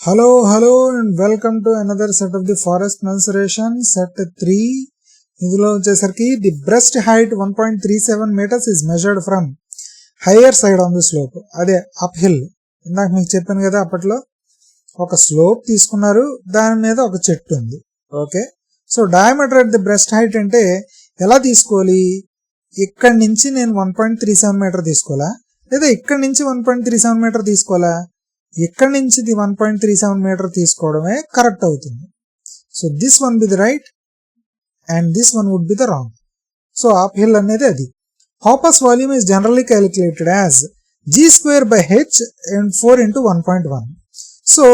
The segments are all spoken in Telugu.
Hello and welcome to another set of the forest mensuration set 3. ఇందులో వచ్చేసరికి the breast height 1.37 meters is measured from higher side on the slope. అదే అప్ హిల్. ఇందాక మీకు చెప్పాను కదా, అప్పట్లో ఒక స్లోప్ తీసుకున్నారు, దాని మీద ఒక చెట్టు ఉంది. Okay, so diameter at the breast height అంటే ఎలా తీసుకోవాలి? ఇక్కడి నుంచి నేను 1.37 మీటర్ తీసుకోవాలా, లేదా ఇక్కడి నుంచి 1.37 మీటర్ తీసుకోవాలా? ఇక్కడి నుంచి 1.37 మీటర్ తీసుకోవడమే కరెక్ట్ అవుతుంది. So this one be the right and this one would be the wrong. So uphill అనేది అది. Hoppus volume is generally calculated as g²/h and 4 into 1.1. So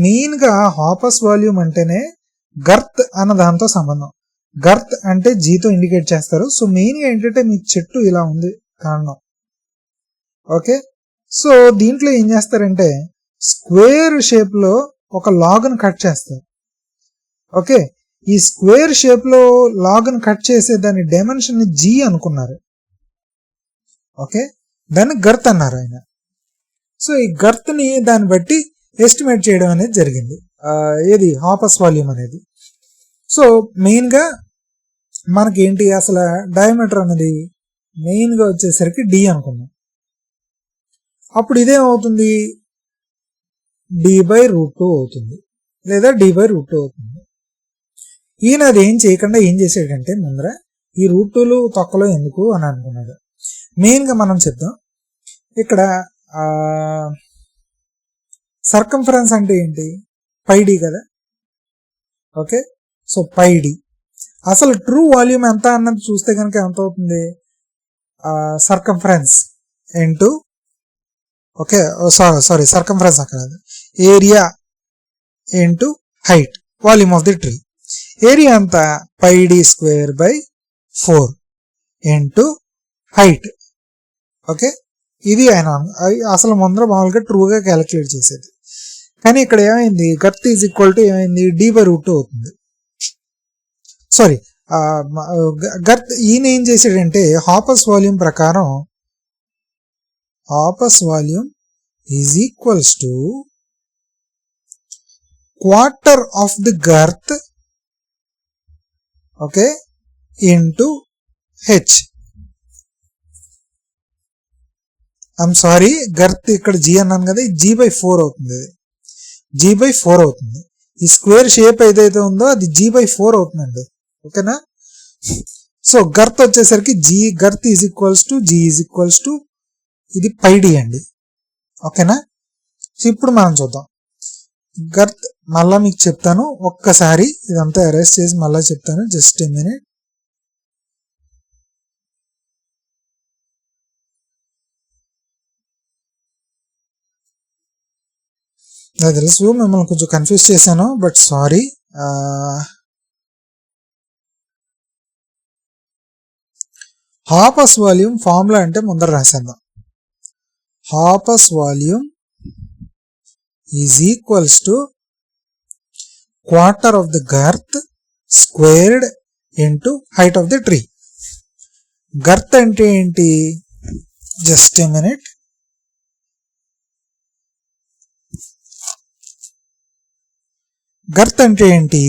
main గా హాపస్ వాల్యూమ్ అంటేనే గర్త్ అన్న దాంతో సంబంధం. గర్త్ అంటే జీతో ఇండికేట్ చేస్తారు. సో మెయిన్ గా ఏంటంటే మీకు చెట్టు ఇలా ఉంది కారణం. ఓకే, సో దీంట్లో ఏం చేస్తారంటే స్క్వేర్ షేప్ లో ఒక లాగ్ ను కట్ చేస్తారు. ఓకే, ఈ స్క్వేర్ షేప్ లో లాగ్ ను కట్ చేసే దాని డైమెన్షన్ ని జీ అనుకున్నారు. ఓకే, దాన్ని గర్త్ అన్నారు ఆయన. సో ఈ గర్త్ ని దాన్ని బట్టి ఎస్టిమేట్ చేయడం అనేది జరిగింది, ఏది హాపస్ వాల్యూమ్ అనేది. సో మెయిన్ గా మనకి ఏంటి అసలు డయామీటర్ అనేది మెయిన్ గా వచ్చేసరికి డి అనుకున్నాం. అప్పుడు ఇదేమవుతుంది, d/√2 అవుతుంది, లేదా d/√2 అవుతుంది. ఈయన అది ఏం చేయకుండా ఏం చేసాడంటే ముందర ఈ √2లు తొక్కలో ఎందుకు అని అనుకున్నాడు. మెయిన్ గా మనం చెప్దాం, ఇక్కడ సర్కంఫరెన్స్ అంటే ఏంటి, πd కదా. ఓకే, సో πd అసలు ట్రూ వాల్యూమ్ ఎంత అన్నది చూస్తే కనుక ఎంత అవుతుంది, circumference into, okay sorry circumference అక్కడ area into height, volume of the tree. Area అంతా πd² ఇంటూ హైట్. ఓకే, ఇది ఆయన అసలు ముందర మామూలుగా ట్రూగా క్యాలిక్యులేట్ చేసేది. కానీ ఇక్కడ ఏమైంది, గర్త్ ఈజ్ ఈక్వల్ టు ఏమైంది, d/√2 అవుతుంది. సారీ, గర్త్ ఈయన ఏం చేసాడంటే హాపస్ వాల్యూమ్ ప్రకారం Hoppus volume is equals to quarter of the girth, okay, into H. I'm sorry, girth ఇక్కడ జీ అన్నాను కదా, g/4 అవుతుంది, g/4 అవుతుంది. ఈ స్క్వేర్ షేప్ ఏదైతే ఉందో అది g/4 అవుతుందండి. ఓకేనా, సో గర్త్ వచ్చేసరికి girth is equals to g is equals to ఇది πd అండి. ఓకేనా, సో ఇప్పుడు మనం చూద్దాం గర్త్. మళ్ళా మీకు చెప్తాను, ఒక్కసారి ఇదంతా అరెస్ట్ చేసి మళ్ళా చెప్తాను, జస్ట్ ఏ మినిట్. నాకు తెలుసు మిమ్మల్ని కొంచెం కన్ఫ్యూజ్ చేశాను, but sorry. Hoppus volume formula అంటే ముందర రాసేద్దాం. Hoppus volume is equals to quarter of the girth squared into height of the tree. Girth అంటే ఏంటి, జస్ట్ ఏ మినిట్. గర్త్ అంటే ఏంటి,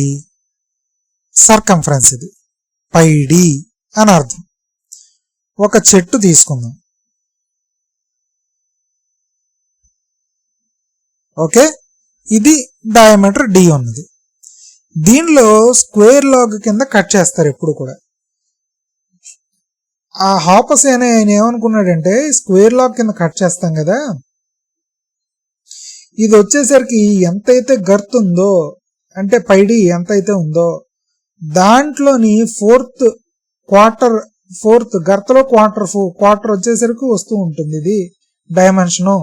సర్కంఫరెన్స్, ఇది πd అని అర్థం. ఒక చెట్టు తీసుకుందాం. ఓకే, ఇది డయామీటర్ డి ఉన్నది. దీనిలో స్క్వేర్ లాగ్ కింద కట్ చేస్తారు ఎప్పుడు కూడా. ఆ హాపస్ ఆయన ఏమనుకున్నాడంటే స్క్వేర్ లాగ్ కింద కట్ చేస్తాం కదా, ఇది వచ్చేసరికి ఎంతైతే గర్త్ ఉందో అంటే πd ఎంతైతే ఉందో దాంట్లోని ఫోర్త్ గర్త్లో క్వార్టర్ వచ్చేసరికి వస్తూ ఉంటుంది ఇది డైమెన్షను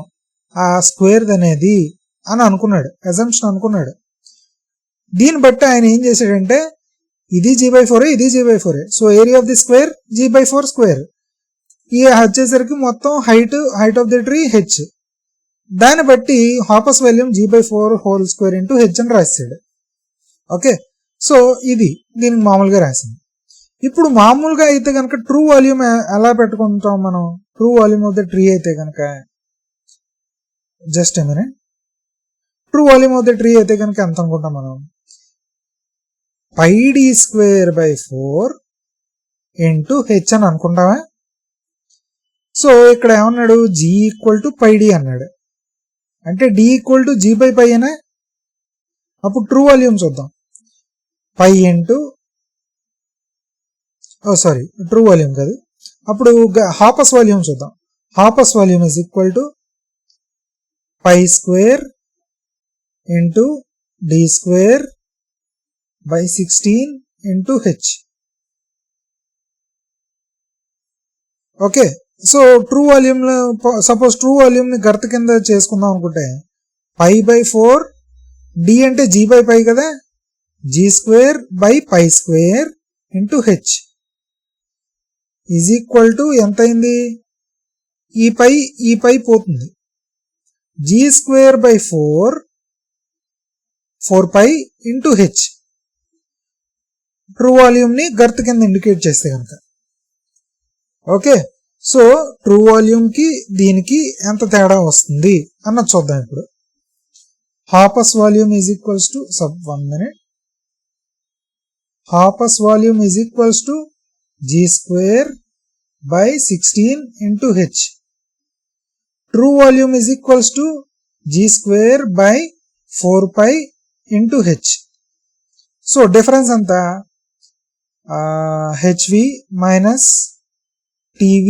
ఆ స్క్వేర్ అనేది అని అనుకున్నాడు, అజంప్షన్ అనుకున్నాడు. దీన్ని బట్టి ఆయన ఏం చేశాడంటే ఇది g/4, ఇది g/4. So area of the square g/4 square. ఈ వచ్చేసరికి మొత్తం height of the tree H. దాన్ని బట్టి Hapus volume g/4 into H అని రాశాడు. ఓకే, సో ఇది దీనికి మామూలుగా రాసింది. ఇప్పుడు మామూలుగా అయితే కనుక ట్రూ వాల్యూమ్ ఎలా పెట్టుకుంటాం మనం, true volume of the tree అయితే కనుక just a minute. True volume of the tree అయితే కనుక ఎంత అనుకుంటాం మనం, πd² by 4 into h అని అనుకుంటామా. సో ఇక్కడ ఏమన్నాడు, g = πd అన్నాడు, అంటే d = g/π అనే. అప్పుడు ట్రూ వాల్యూమ్ చూద్దాం, π ఇంటూ ట్రూ వాల్యూమ్ కాదు, అప్పుడు హాపస్ వాల్యూమ్ చూద్దాం. Hapus volume is equal to π² into d² by 16 into h. Okay, so true volume, suppose true volume ని గర్త కింద చేసుకుందాం అనుకుంటే π/4, d అంటే g/π కదా, g² by π² into h is equal to ఎంత అయింది, ఈ పై పోతుంది, g² by 4π into h. True volume ని గర్త్ కింద ఇండికేట్ చేస్తే కనుక. ఓకే, సో ట్రూ వాల్యూమ్ కి దీనికి ఎంత తేడా వస్తుంది అన్నది చూద్దాం ఇప్పుడు. Hoppus volume is equals to Hoppus volume is equals to g² by 16 into h. True volume is equals to g² by 4π into h. So difference అంతా hv minus tv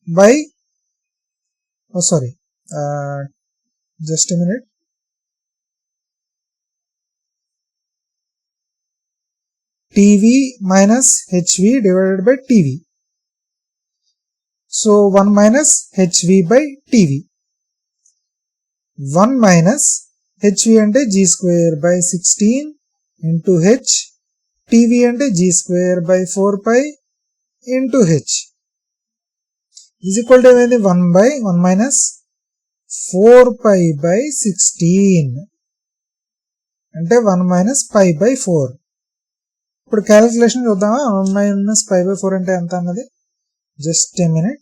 by just a minute, tv minus hv divided by tv. So 1 minus hv by tv. 1 minus hv అంటే g² by 16 into h, tv అంటే g² by 4π into h is equal to ఏమైంది, 1 minus 4π by 16 అంటే 1 minus π/4. ఇప్పుడు క్యాలిక్యులేషన్ చూద్దామా, 1 minus π/4 అంటే ఎంత అన్నది. Just a minute,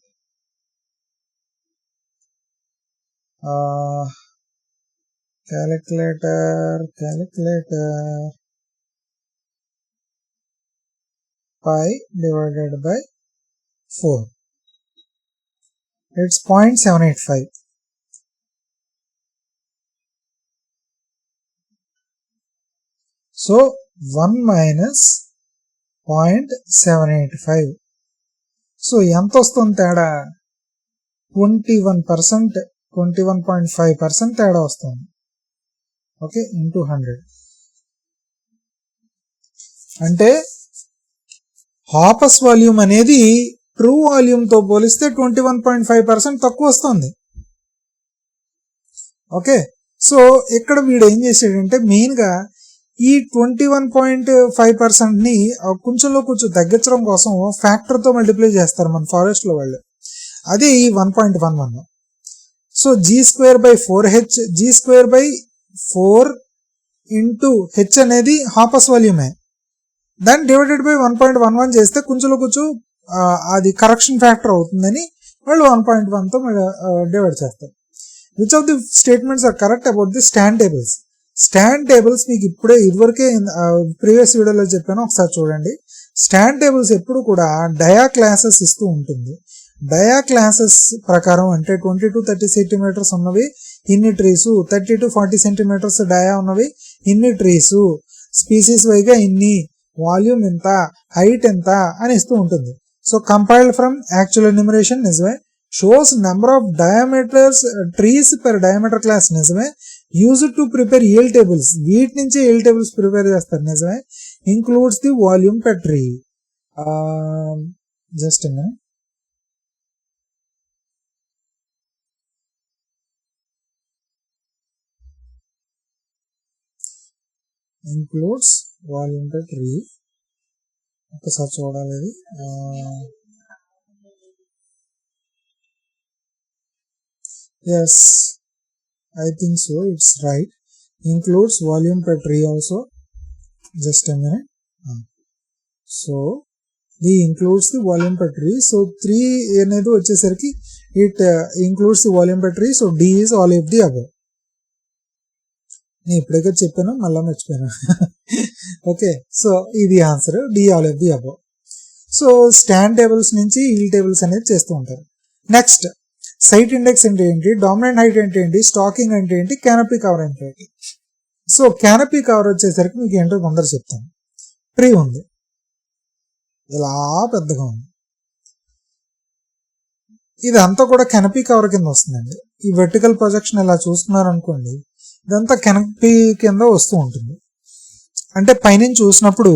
calculator π divided by 4, it's 0.785. So 1 minus 0.785. So ఎంత వస్తుంది తేడా, 21%, 21.5% తేడా వస్తుంది. ఓకే, ఇంటూ 100 అంటే హాపస్ వాల్యూమ్ అనేది ట్రూ వాల్యూమ్ తో పోలిస్తే 21.5% తక్కువ వస్తుంది. ఓకే, సో ఇక్కడ వీడు ఏం చేసాడంటే మెయిన్ గా ఈ 21.5% ని కొంచెంలో కొంచెం తగ్గించడం కోసం ఫ్యాక్టర్ తో మల్టిప్లై చేస్తారు మన ఫారెస్ట్ లో వాళ్ళు, అది 1.11. So g² by 4h, g² by 4 into h అనేది హాపస్ వాల్యూమే, దాన్ని డివైడెడ్ బై 1.11 చేస్తే కొంచెంలో కొంచెం అది కరెక్షన్ ఫ్యాక్టర్ అవుతుందని వాళ్ళు 1.1 తో డివైడ్ చేస్తారు. Which of the statements are correct about the stand tables. Stand tables మీకు ఇదివరకే ప్రీవియస్ వీడియోలో చెప్పాను, ఒకసారి చూడండి. స్టాండ్ టేబుల్స్ ఎప్పుడు కూడా డయా క్లాసెస్ ఇస్తూ ఉంటుంది. డయా క్లాసెస్ ప్రకారం అంటే 20 to 30 సెంటీమీటర్స్ ఉన్నవి ఇన్ని ట్రీస్, 30 to 40 సెంటీమీటర్స్ డయా ఉన్నవి ఇన్ని ట్రీస్, స్పీసీస్ వైగా ఇన్ని, వాల్యూమ్ ఎంత, హైట్ ఎంత అని ఇస్తూ ఉంటుంది. So compiled from actual enumeration నిజమే, shows number of diameters trees per diameter class నిజమే, used to prepare yield tables, వీటి నుంచి ఈల్ టేబుల్స్ ప్రిపేర్ చేస్తారు నిజమే, includes the volume per tree. Just includes volume per tree. ఒకసారి చూడాలి ఇది. Yes, I think so, it's right. Includes volume per tree also. Just a minute. So the includes the volume per tree. So 3 అనేది వచ్చేసరికి it includes the volume per tree. So D is all of the above. నేను ఇప్పుడే చెప్పాను, మళ్ళీ మర్చిపోయాను. ఓకే, సో ఇది answer, D all of the above. So stand tables నుంచి ఈల్ టేబుల్స్ అనేది చేస్తూ ఉంటారు. నెక్స్ట్, సైట్ ఇండెక్స్ అంటే ఏంటి, డామినెంట్ హైట్ అంటే ఏంటి, స్టాకింగ్ అంటే ఏంటి, క్యానపీ కవర్ అంటే ఏంటి. సో క్యానపీ కవర్ వచ్చేసరికి మీకు ఏంటో కొందరు చెప్తాను. ట్రీ ఉంది, ఇలా పెద్దగా ఉంది, ఇదంతా కూడా కెనపీ కవర్ కింద వస్తుందండి. ఈ వర్టికల్ ప్రొజెక్షన్ ఇలా చూస్తున్నారు అనుకోండి, ఇదంతా కెనపీ కింద వస్తూ ఉంటుంది. అంటే పైనుంచి చూసినప్పుడు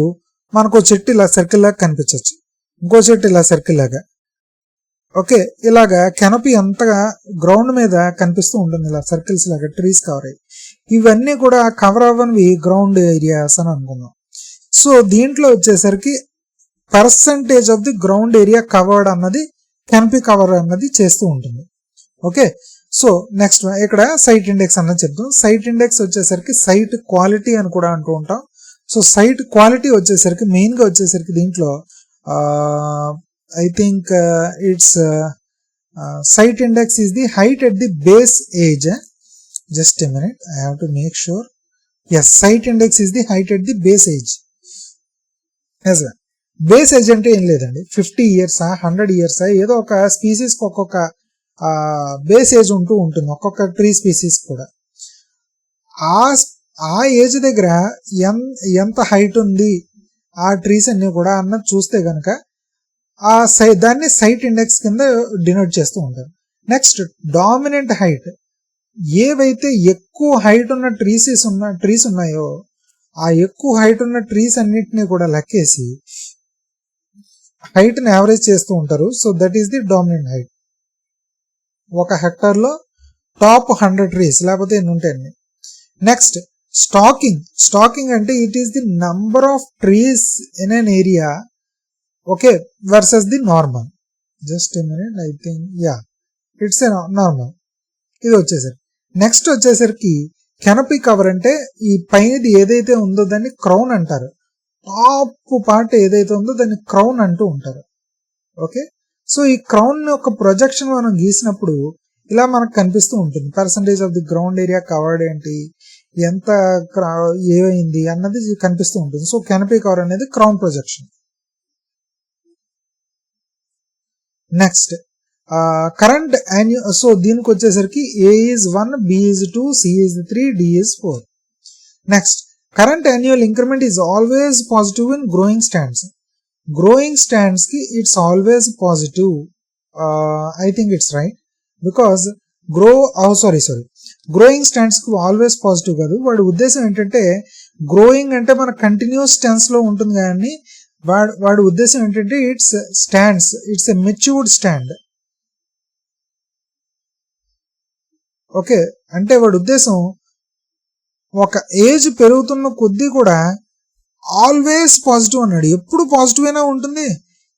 మనకు చెట్టు ఇలా సర్కిల్ లాగా కనిపించవచ్చు, ఇంకో చెట్టు ఇలా సర్కిల్ లాగా. ఓకే, ఇలాగా కెనపీ అంతగా గ్రౌండ్ మీద కనిపిస్తూ ఉంటుంది, ఇలా సర్కిల్స్ లాగా ట్రీస్ కవర్ అయ్యి. ఇవన్నీ కూడా కవర్ అవ్వనివి గ్రౌండ్ ఏరియాస్ అని అనుకుందాం. సో దీంట్లో వచ్చేసరికి percentage of the ground area covered అన్నది కెనపీ కవర్ అన్నది చేస్తూ ఉంటుంది. ఓకే, సో నెక్స్ట్ ఇక్కడ సైట్ ఇండెక్స్ అన్నది చెప్తాం. సైట్ ఇండెక్స్ వచ్చేసరికి సైట్ క్వాలిటీ అని కూడా అంటూ ఉంటాం. సో సైట్ క్వాలిటీ వచ్చేసరికి మెయిన్గా వచ్చేసరికి దీంట్లో I think it's site index is the height at the base age. Just a minute, I have to make sure. Yes, site index is the height at the base age. Base age అంటే ఏం లేదండి, 50 years 100 years ఏదో ఒక స్పీసీస్కి ఒక్కొక్క బేస్ ఏజ్ ఉంటూ ఉంటుంది, ఒక్కొక్క ట్రీ స్పీసీస్ కూడా. ఆ ఏజ్ దగ్గర ఎంత హైట్ ఉంది ఆ ట్రీస్ అన్ని కూడా అన్నది చూస్తే కనుక దాన్ని సైట్ ఇండెక్స్ కింద డినోట్ చేస్తూ ఉంటారు. Next, dominant height. ఏవైతే ఎక్కువ హైట్ ఉన్న ట్రీస్ ఉన్నాయో ఆ ఎక్కువ హైట్ ఉన్న ట్రీస్ అన్నిటినీ కూడా లెక్కేసి హైట్ ని యావరేజ్ చేస్తూ ఉంటారు. So that is the dominant height. ఒక హెక్టార్ లో టాప్ 100 ట్రీస్ లేకపోతే ఎన్ని ఉంటాయండి. నెక్స్ట్, స్టాకింగ్ అంటే it is the number of trees in an area, okay, versus the normal. Just a minute, I think yeah it's a normal. ఇది వచ్చేసరికి నెక్స్ట్ వచ్చేసరికి కెనపీ కవర్ అంటే ఈ పైనది ఏదైతే ఉందో దాన్ని క్రౌన్ అంటారు. టాప్ పార్ట్ ఏదైతే ఉందో దాన్ని క్రౌన్ అంటూ ఉంటారు. ఓకే, సో ఈ క్రౌన్ యొక్క ప్రొజెక్షన్ మనం గీసినప్పుడు ఇలా మనకు కనిపిస్తూ ఉంటుంది. Percentage of the ground area covered ఏంటి, ఎంత ఏమైంది అన్నది కనిపిస్తూ ఉంటుంది. సో కెనపీ కవర్ అనేది crown projection. Next, current annual. So దీనికి వచ్చేసరికి A is 1, B is 2, C is 3, D is 4. Next, current annual increment is always positive in growing stands. Growing stands కి it's always positive. I think it's right, because growing stands కి ఆల్వేస్ పాజిటివ్ కాదు. వాడి ఉద్దేశం ఏంటంటే గ్రోయింగ్ అంటే మన కంటిన్యూస్ టెన్స్ లో ఉంటుంది, కానీ వాడి ఉద్దేశం ఏంటంటే it's a matured stand. Okay, అంటే వాడి ఉద్దేశం ఒక ఏజ్ పెరుగుతున్న కొద్దీ కూడా ఆల్వేస్ పాజిటివ్ అన్నాడు. ఎప్పుడు పాజిటివ్ అయినా ఉంటుంది.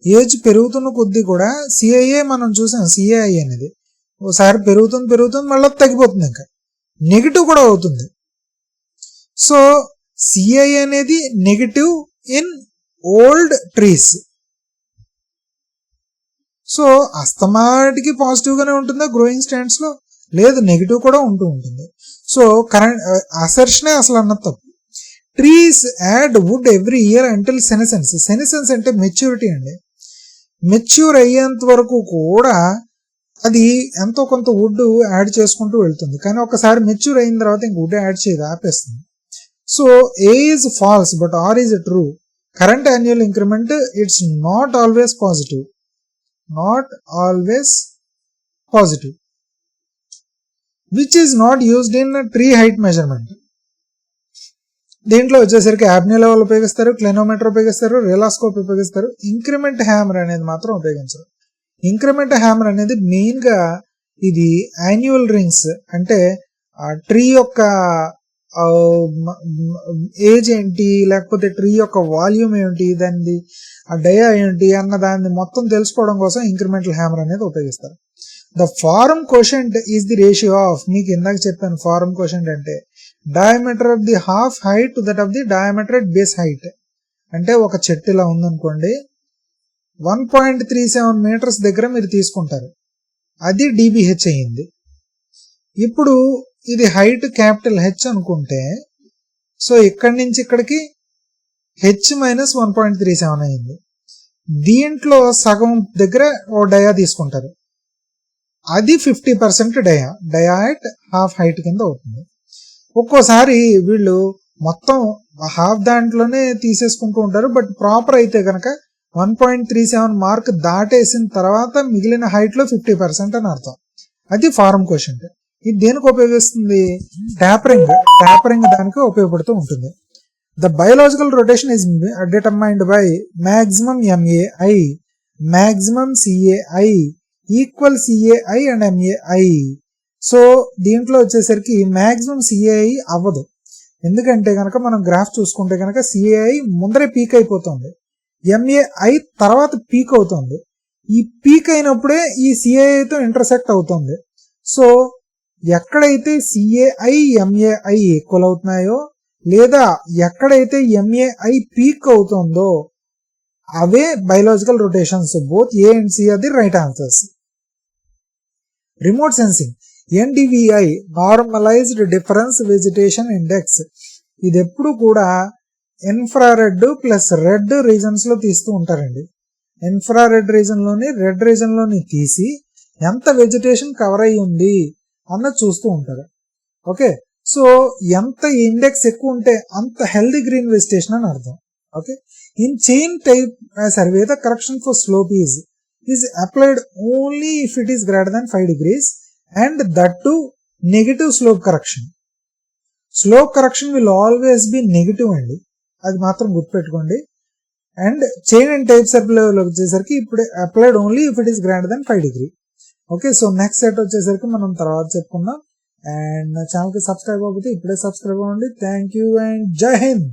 ఏజ్ పెరుగుతున్న కొద్దీ కూడా సిఐఏ మనం చూసాం, సిఐ అనేది ఒకసారి పెరుగుతుంది మళ్ళీ తగ్గిపోతుంది, ఇంకా నెగిటివ్ కూడా అవుతుంది. సో సిఐ అనేది negative in old trees. So అస్తమాటికి పాజిటివ్ గానే ఉంటుందా గ్రోయింగ్ స్టాండ్స్ లో? లేదు, నెగిటివ్ కూడా ఉంటూ ఉంటుంది. సో కరెంట్ అసర్షనే అసలు అన్న తప్పు. Trees add wood every year until senescence. Senescence అంటే మెచ్యూరిటీ అండి. మెచ్యూర్ అయ్యేంత వరకు కూడా అది ఎంతో కొంత వుడ్ యాడ్ చేసుకుంటూ వెళ్తుంది, కానీ ఒకసారి మెచ్యూర్ అయిన తర్వాత ఇంక వుడ్ యాడ్ చేయదు, ఆపేస్తుంది. So A is false but R is true. Current annual increment it's not always positive, which is not used in tree height measurement. దీంట్లో వచ్చేసరికి యాబ్నీ లెవెల్ ఉపయోగిస్తారు, క్లెనోమీటర్ ఉపయోగిస్తారు, రేలాస్కోప్ ఉపయోగిస్తారు. ఇంక్రిమెంట్ హ్యామర్ అనేది మాత్రం ఉపయోగించరు. ఇంక్రిమెంట్ హ్యామర్ అనేది మెయిన్ గా ఇది యాన్యువల్ రింగ్స్, అంటే ఆ ట్రీ యొక్క ఏజ్ ఏంటి, లేకపోతే ట్రీ యొక్క వాల్యూమ్ ఏంటి, దాన్ని ఆ డయా ఏంటి అన్న దాన్ని మొత్తం తెలుసుకోవడం కోసం ఇంక్రిమెంటల్ హ్యామర్ అనేది ఉపయోగిస్తారు. The form quotient is the ratio of, మీకు ఇందాక చెప్పాను ఫారం కోషెంట్ అంటే diameter of the half height to that of the diameter at base height. అంటే ఒక చెట్టు ఇలా ఉందనుకోండి, 1.37 meters దగ్గర మీరు తీసుకుంటారు, అది DBH అయ్యింది. ఇప్పుడు ఇది హైట్ క్యాపిటల్ హెచ్ అనుకుంటే సో ఇక్కడి నుంచి ఇక్కడికి హెచ్ మైనస్ 1.37 అయింది. దీంట్లో సగం దగ్గర ఓ డయా తీసుకుంటారు, అది 50% డయా ఎట్ హాఫ్ హైట్ కింద అవుతుంది. ఒక్కోసారి వీళ్ళు మొత్తం హాఫ్ దాంట్లోనే తీసేసుకుంటూ ఉంటారు, బట్ ప్రాపర్ అయితే కనుక 1.37 మార్క్ దాటేసిన తర్వాత మిగిలిన హైట్లో 50% అని అర్థం. అది ఫారం క్వశ్చన్. ఇది దేనికి ఉపయోగిస్తుంది? ట్యాపరింగ్ దానికి ఉపయోగపడుతూ ఉంటుంది. The biological rotation is determined by maximum MAI, maximum CAI, equal CAI and MAI. So దీంట్లో వచ్చేసరికి మ్యాక్సిమం CAI అవ్వదు, ఎందుకంటే కనుక మనం గ్రాఫ్ చూసుకుంటే కనుక CAI ముందరే పీక్ అయిపోతుంది, MAI తర్వాత పీక్ అవుతుంది. ఈ పీక్ అయినప్పుడే ఈ CAIతో ఇంటర్సెక్ట్ అవుతుంది. సో ఎక్కడైతే CAI MAI ఈక్వల్ అవుతున్నాయో లేదా ఎక్కడైతే MAI పీక్ అవుతుందో అవే biological rotations. Both A and C are the right answers. Remote sensing NDVI, normalised difference vegetation index. ఇది ఎప్పుడు కూడా ఇన్ఫ్రారెడ్ ప్లస్ రెడ్ రీజన్స్ లో తీస్తూ ఉంటారండి. ఇన్ఫ్రారెడ్ రీజన్ లోని రెడ్ రీజన్ లోని తీసి ఎంత వెజిటేషన్ కవర్ అయి ఉంది అన్నది చూస్తూ ఉంటారు. ఓకే, సో ఎంత ఇండెక్స్ ఎక్కువ ఉంటే అంత హెల్దీ గ్రీన్ వెజిటేషన్ అని అర్థం. Okay, in chain type survey the correction for slope is applied only if it is greater than 5 degrees and that too negative slope correction. Slope correction will always be negative అండి, అది మాత్రం గుర్తుపెట్టుకోండి. And chain and type survey వచ్చేసరికి ఇప్పుడు applied only if it is greater than 5 degree. Okay, so next set వచ్చేసరికి మనం తర్వాత చెప్పుకుందాం. అండ్ నా ఛానల్కి సబ్స్క్రైబ్ అవ్వకపోతే ఇప్పుడే సబ్స్క్రైబ్ అవ్వండి. థ్యాంక్ యూ అండ్ జై హింద్.